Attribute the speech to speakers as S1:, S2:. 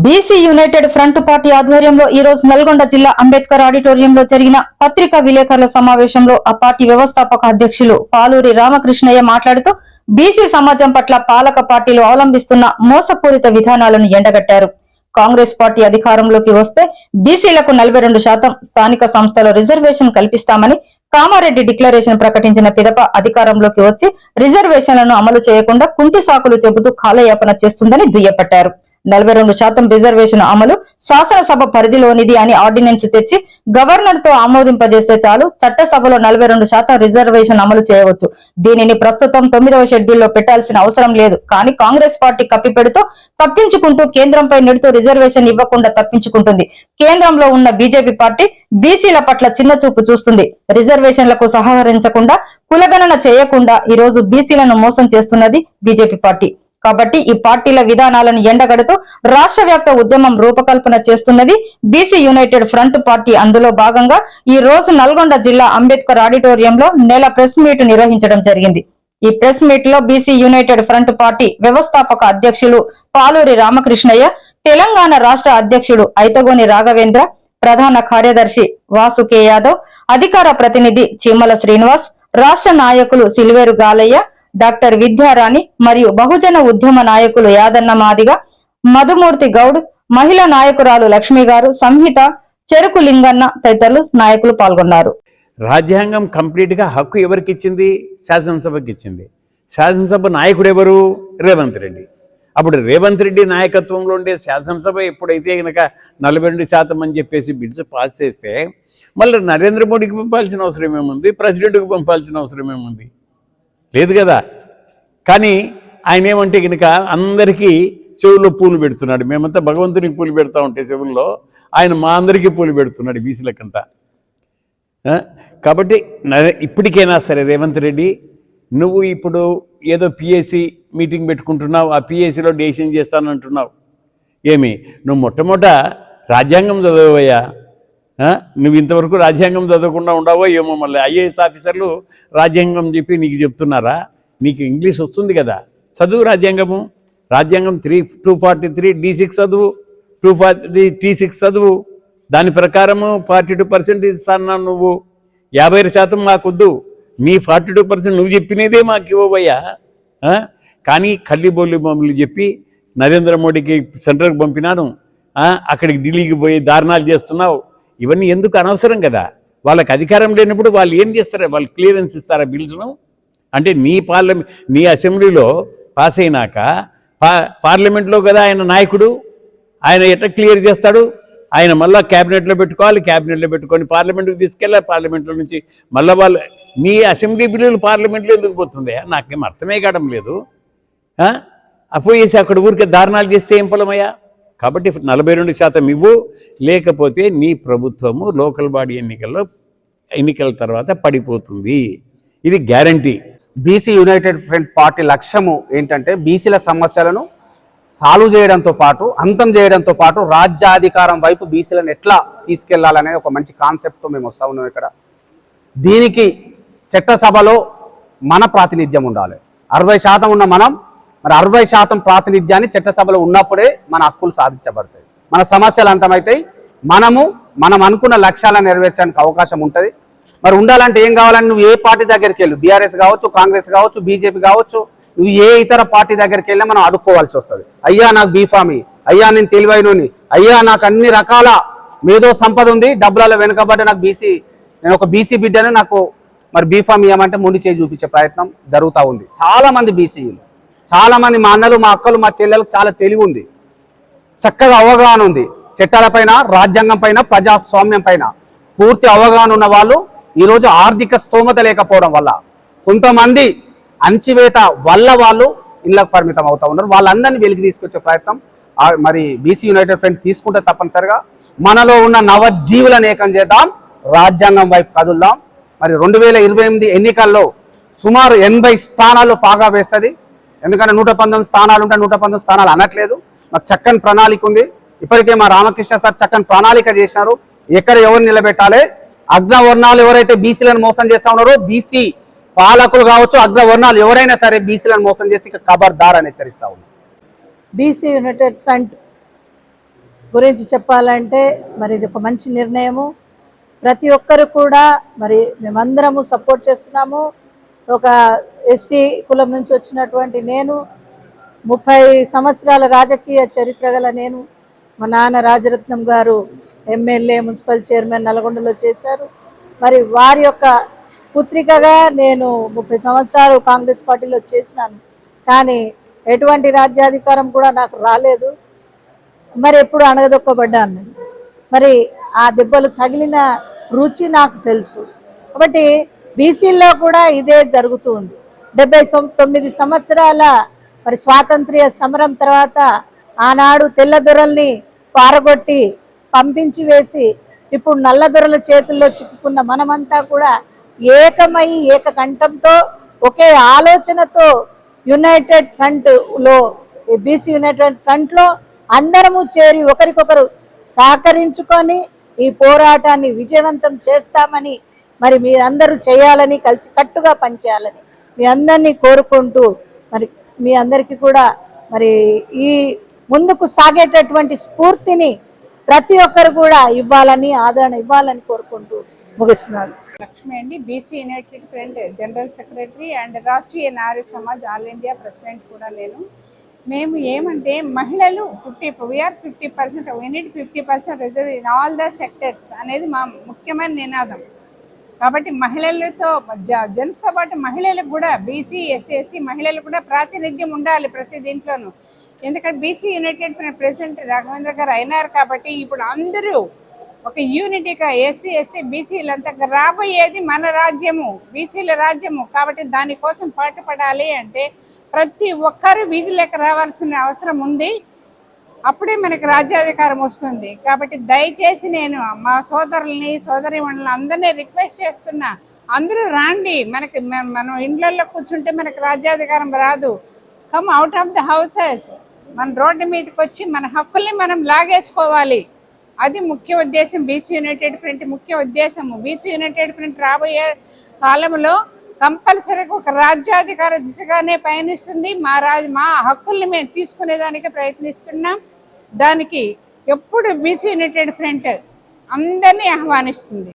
S1: BC United front party ఆధ్వర్యంలో ఈ రోజు నల్గొండ జిల్లా అంబేద్కర్ ఆడిటోరియంలో జరిగిన పత్రికా విలేకరుల సమావేశంలో ఆ పార్టీ వ్యవస్థాపక అధ్యక్షులు పాలూరి రామకృష్ణయ్య మాట్లాడుతూ బీసీ సమాజం పట్ల పాలక పార్టీలు అవలంబిస్తున్న మోసపూరిత విధానాలను ఎండగట్టారు. కాంగ్రెస్ పార్టీ అధికారంలోకి వస్తే బీసీలకు 42% స్థానిక సంస్థల రిజర్వేషన్ కల్పిస్తామని కామారెడ్డి డిక్లరేషన్ ప్రకటించిన పిదప అధికారంలోకి వచ్చి రిజర్వేషన్లను అమలు చేయకుండా కుంటి సాకులు చెబుతూ కాలయాపన చేస్తుందని దుయ్యబట్టారు. 42% రిజర్వేషన్ అమలు శాసనసభ పరిధిలోనిది అని ఆర్డినెన్స్ తెచ్చి గవర్నర్ తో ఆమోదింపజేస్తే చాలు చట్టసభలో 42% రిజర్వేషన్ అమలు చేయవచ్చు. దీనిని ప్రస్తుతం 9వ షెడ్యూల్లో పెట్టాల్సిన అవసరం లేదు. కానీ కాంగ్రెస్ పార్టీ కప్పిపెడుతూ తప్పించుకుంటూ కేంద్రంపై నెడుతూ రిజర్వేషన్ ఇవ్వకుండా తప్పించుకుంటుంది. కేంద్రంలో ఉన్న బీజేపీ పార్టీ బీసీల పట్ల చిన్న చూపు చూస్తుంది. రిజర్వేషన్లకు సహకరించకుండా కులగణన చేయకుండా ఈ రోజు బీసీలను మోసం చేస్తున్నది బీజేపీ పార్టీ. కాబట్టి ఈ పార్టీల విధానాలను ఎండగడుతూ రాష్ట్ర వ్యాప్త ఉద్యమం రూపకల్పన చేస్తున్నది బీసీ యునైటెడ్ ఫ్రంట్ పార్టీ. అందులో భాగంగా ఈ రోజు నల్గొండ జిల్లా అంబేద్కర్ ఆడిటోరియంలో ప్రెస్ మీట్ నిర్వహించడం జరిగింది. ఈ ప్రెస్ మీట్ లో బీసీ యునైటెడ్ ఫ్రంట్ పార్టీ వ్యవస్థాపక అధ్యక్షులు పాలూరి రామకృష్ణయ్య, తెలంగాణ రాష్ట్ర అధ్యక్షుడు ఐతగోని రాఘవేంద్ర, ప్రధాన కార్యదర్శి వాసు కె యాదవ్, అధికార ప్రతినిధి చీమల శ్రీనివాస్, రాష్ట్ర నాయకులు సిల్వేరు గాలయ్య, డాక్టర్ విద్యారాణి మరియు బహుజన ఉద్యమ నాయకులు యాదన్న మాదిగ, మధుమూర్తి గౌడ్, మహిళా నాయకురాలు లక్ష్మి గారు, సంహిత, చెరుకు లింగన్న తదితరులు నాయకులు పాల్గొన్నారు.
S2: రాజ్యాంగం కంప్లీట్ గా హక్కు ఎవరికి ఇచ్చింది? శాసనసభకి ఇచ్చింది. శాసనసభ నాయకుడు ఎవరు? రేవంత్ రెడ్డి. అప్పుడు రేవంత్ రెడ్డి నాయకత్వంలో ఉండే శాసనసభ ఎప్పుడైతే కనుక 42% అని చెప్పేసి బిల్స్ పాస్ చేస్తే మళ్ళీ నరేంద్ర మోడీకి పంపాల్సిన అవసరం ఏముంది? ప్రెసిడెంట్కి పంపాల్సిన అవసరం ఏముంది? లేదు కదా. కానీ ఆయన ఏమంటే కనుక అందరికీ చెవుల్లో పూలు పెడుతున్నాడు. మేమంతా భగవంతునికి పూలు పెడతా ఉంటే చెవుల్లో ఆయన మా అందరికీ పూలు పెడుతున్నాడు బీసీలకంతా. కాబట్టి ఇప్పటికైనా సరే రేవంత్ రెడ్డి, నువ్వు ఇప్పుడు ఏదో పిఎస్సి మీటింగ్ పెట్టుకుంటున్నావు, ఆ పిఎస్సిలో డెసిషన్ చేస్తానంటున్నావు. ఏమి నువ్వు మొట్టమొదట రాజ్యాంగం చదవయ్యా. నువ్వు ఇంతవరకు రాజ్యాంగం చదవకుండా ఉండవో ఏమో. మళ్ళీ ఐఏఎస్ ఆఫీసర్లు రాజ్యాంగం చెప్పి నీకు చెప్తున్నారా? నీకు ఇంగ్లీష్ వస్తుంది కదా, చదువు రాజ్యాంగము. రాజ్యాంగం 243 D6 చదువు, 243 T6 చదువు. దాని ప్రకారము 42% ఇస్తాను. నువ్వు 50% మాకొద్దు, నీ 42% నువ్వు చెప్పినదే మాకు ఇవ్వబోయ్యా. కానీ కల్లిబొల్లి బొమ్మలు చెప్పి నరేంద్ర మోడీకి సెంటర్కి పంపినాను, అక్కడికి ఢిల్లీకి పోయి దారుణాలు చేస్తున్నావు. ఇవన్నీ ఎందుకు? అనవసరం కదా. వాళ్ళకి అధికారం లేనప్పుడు వాళ్ళు ఏం చేస్తారా? వాళ్ళు క్లియరెన్స్ ఇస్తారా బిల్స్ను? అంటే నీ అసెంబ్లీలో పాస్ అయినాక పార్లమెంట్లో కదా ఆయన నాయకుడు, ఆయన ఎట్లా క్లియర్ చేస్తాడు? ఆయన మళ్ళీ క్యాబినెట్లో పెట్టుకోవాలి, క్యాబినెట్లో పెట్టుకొని పార్లమెంట్కి తీసుకెళ్ళాలి, పార్లమెంట్లో నుంచి మళ్ళీ వాళ్ళు నీ అసెంబ్లీ బిల్లులు పార్లమెంట్లో ఎందుకు పోతుంది? నాకేం అర్థమే కావడం లేదు. అపోయేసి అక్కడ ఊరికే దారుణాలు చేస్తే ఏం పొలమయ్యా? కాబట్టి 42% ఇవ్వు, లేకపోతే నీ ప్రభుత్వము లోకల్ బాడీ ఎన్నికల తర్వాత పడిపోతుంది. ఇది guarantee.
S3: BC United front party లక్ష్యము ఏంటంటే బీసీల సమస్యలను సాల్వ్ చేయడంతో పాటు, అంతం చేయడంతో పాటు రాజ్యాధికారం వైపు బీసీలను ఎట్లా తీసుకెళ్లాలనేది ఒక మంచి కాన్సెప్ట్తో మేము వస్తూ ఉన్నాం ఇక్కడ. దీనికి చట్టసభలో మన ప్రాతినిధ్యం ఉండాలి. 60% ఉన్న మనం, మరి 60% ప్రాతినిధ్యాన్ని చట్టసభలో ఉన్నప్పుడే మన హక్కులు సాధించబడతాయి, మన సమస్యలు అంతమవుతాయి, మనం అనుకున్న లక్ష్యాలను నెరవేర్చడానికి అవకాశం ఉంటుంది. మరి ఉండాలంటే ఏం కావాలని నువ్వు ఏ పార్టీ దగ్గరికి వెళ్ళు, బీఆర్ఎస్ కావచ్చు, కాంగ్రెస్ కావచ్చు, బీజేపీ కావచ్చు, నువ్వు ఏ ఇతర పార్టీ దగ్గరికి వెళ్ళినా మనం అడుక్కోవాల్సి వస్తుంది. అయ్యా నాకు బీఫామి, అయ్యా నేను తెలివైనని, అయ్యా నాకు అన్ని రకాల మేధో సంపద ఉంది, డబ్బులలో వెనుకబడ్డ నాకు నేను ఒక బీసీ బిడ్డను, నాకు మరి బీఫామ్ ఇవ్వమంటే ముందు చేయి చూపించే ప్రయత్నం జరుగుతూ ఉంది. చాలామంది బీసీలు, చాలామంది మా అన్నలు, మా అక్కలు, మా చెల్లెలకు చాలా తెలివి ఉంది, చక్కగా అవగాహన ఉంది. చట్టాలపైన, రాజ్యాంగం పైన, ప్రజాస్వామ్యం పైన పూర్తి అవగాహన ఉన్న వాళ్ళు ఈరోజు ఆర్థిక స్తోమత లేకపోవడం వల్ల, కొంతమంది అణచివేత వల్ల వాళ్ళు ఇళ్ళకు పరిమితం అవుతూ ఉన్నారు. వాళ్ళందరినీ వెలికి తీసుకొచ్చే ప్రయత్నం మరి బీసీ యునైటెడ్ ఫ్రంట్ తీసుకుంటే తప్పనిసరిగా మనలో ఉన్న నవజీవులను ఏకం చేద్దాం, రాజ్యాంగం వైపు కదులుదాం. మరి 2028 ఎన్నికల్లో సుమారు 80 స్థానాలు పాగా వేస్తుంది. ఎందుకంటే 119 స్థానాలు ఉంటే 119 స్థానాలు అనట్లేదు. మాకు చక్కని ప్రణాళిక ఉంది. ఇప్పటికే మా రామకృష్ణ సార్ చక్కని ప్రణాళిక చేసినారు. ఎక్కడ ఎవరు నిలబెట్టాలి, అగ్రవర్ణాలు ఎవరైతే బీసీలను మోసం చేస్తా ఉన్నారో, బీసీ పాలకులు కావచ్చు, అగ్రవర్ణాలు ఎవరైనా సరే బీసీలను మోసం చేసి ఖబర్దార్ అని హెచ్చరిస్తా ఉన్నారు.
S4: బీసీ యునైటెడ్ ఫ్రంట్ గురించి చెప్పాలంటే మరి ఇది ఒక మంచి నిర్ణయము. ప్రతి ఒక్కరు కూడా మరి మేమందరము సపోర్ట్ చేస్తున్నాము. ఒక ఎస్సీ కులం నుంచి వచ్చినటువంటి నేను 30 సంవత్సరాల రాజకీయ చరిత్ర గల నేను, మా నాన్న రాజరత్నం గారు ఎమ్మెల్యే, మున్సిపల్ చైర్మన్ నల్గొండలో చేశారు. మరి వారి యొక్క పుత్రికగా నేను 30 సంవత్సరాలు కాంగ్రెస్ పార్టీలో చేసినాను. కానీ ఎటువంటి రాజ్యాధికారం కూడా నాకు రాలేదు. మరి ఎప్పుడు అణగదొక్కబడ్డాను నేను. మరి ఆ దెబ్బలు తగిలిన రుచి నాకు తెలుసు. కాబట్టి బీసీల్లో కూడా ఇదే జరుగుతుంది. 79 సంవత్సరాల మరి స్వాతంత్ర్య సమరం తర్వాత ఆనాడు తెల్లదొరల్ని పారగొట్టి పంపించి వేసి ఇప్పుడు నల్లదొరల చేతుల్లో చిక్కుకున్న మనమంతా కూడా ఏకమై ఏకకంఠంతో ఒకే ఆలోచనతో యునైటెడ్ ఫ్రంట్లో, బీసీ యునైటెడ్ ఫ్రంట్లో అందరము చేరి ఒకరికొకరు సహకరించుకొని ఈ పోరాటాన్ని విజయవంతం చేస్తామని, మరి మీరందరూ చేయాలని, కలిసి కట్టుగా పనిచేయాలని మీ అందరినీ కోరుకుంటూ, మరి మీ అందరికీ కూడా మరి ఈ ముందుకు సాగేటటువంటి స్ఫూర్తిని ప్రతి ఒక్కరు కూడా ఇవ్వాలని, ఆదరణ ఇవ్వాలని కోరుకుంటూ ముగిస్తున్నాను.
S5: లక్ష్మి అండి, BC United front general secretary and Rashtriya Nari Samaj all India president కూడా నేను. మేము ఏమంటే మహిళలు 50% we need 50% reserve in all the sectors అనేది మా ముఖ్యమైన నినాదం. కాబట్టి మహిళలతో జెంట్స్తో పాటు మహిళలకు కూడా, బీసీ ఎస్సీ ఎస్టీ మహిళలకు కూడా ప్రాతినిధ్యం ఉండాలి ప్రతి దీంట్లోనూ. ఎందుకంటే BC United front president Raghavendra గారు అయినారు కాబట్టి ఇప్పుడు అందరూ ఒక యూనిటీగా ఎస్సీ ఎస్టీ బీసీలంతా రాబోయేది మన రాజ్యము, బీసీల రాజ్యము. కాబట్టి దానికోసం పాటుపడాలి అంటే ప్రతి ఒక్కరు వీధిలోకి రావాల్సిన అవసరం ఉంది. అప్పుడే మనకి రాజ్యాధికారం వస్తుంది. కాబట్టి దయచేసి నేను మా సోదరుల్ని, సోదరీమణులను అందరినీ రిక్వెస్ట్ చేస్తున్నా, అందరూ రాండి. మనం ఇండ్లలో కూర్చుంటే మనకి రాజ్యాధికారం రాదు. Come out of the houses, మన రోడ్డు మీదకి వచ్చి మన హక్కుల్ని మనం లాగేసుకోవాలి. అది ముఖ్య ఉద్దేశం, బీసీ యునైటెడ్ ఫ్రంట్ ముఖ్య ఉద్దేశము. బీసీ యునైటెడ్ ఫ్రంట్ రాబోయే కాలంలో కంపల్సరీగా ఒక రాజ్యాధికార దిశగానే పయనిస్తుంది. మా హక్కుల్ని మేము తీసుకునేదానికి ప్రయత్నిస్తున్నాం. దానికి ఎప్పుడు బీసీ యునైటెడ్ ఫ్రంట్ అందరినీ ఆహ్వానిస్తుంది.